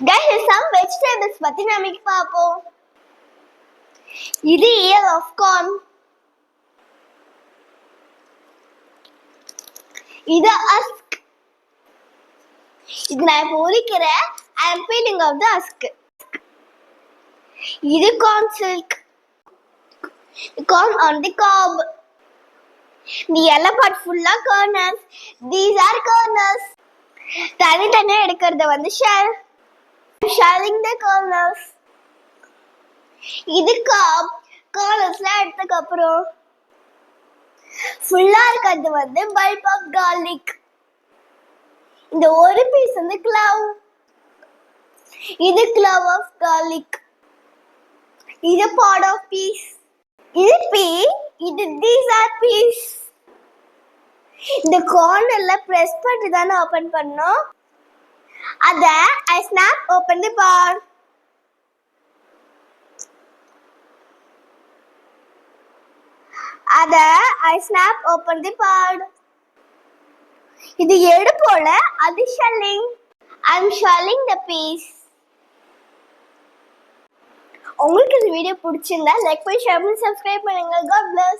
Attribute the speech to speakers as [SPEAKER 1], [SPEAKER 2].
[SPEAKER 1] Guys, some vegetables பத்தி நாம பாப்போம். இது ear of corn. இது husk. இது நான் இப்போ உரிக்கிறேன். I am peeling off the husk. இது corn silk. Corn on the cob. The yellow part full of kernels. These are kernels. தனித்தனியா எடுக்கிறது வந்து shell. Shelling the kernels. இது cob. Kernelsலாம் எடுத்ததுக்கு அப்புறம் ஃபுல்லா இருக்கிறது வந்து bulb of garlic. இந்த ஒரு பீஸ் வந்து clove. இது clove of garlic. இது pod of peas. இது pea. இது these are peas. இந்த cornerல press பண்ணி தான ஓபன் பண்ணோம். அத I snap open the pod. அத I snap open the pod. இது எடு போல அது shelling. I'm shelling the peas. உங்களுக்கு இந்த வீடியோ பிடிச்சிருந்தா லைக் பண்ணி ஷேர் பண்ணி சப்ஸ்கிரைப் பண்ணுங்க. God bless.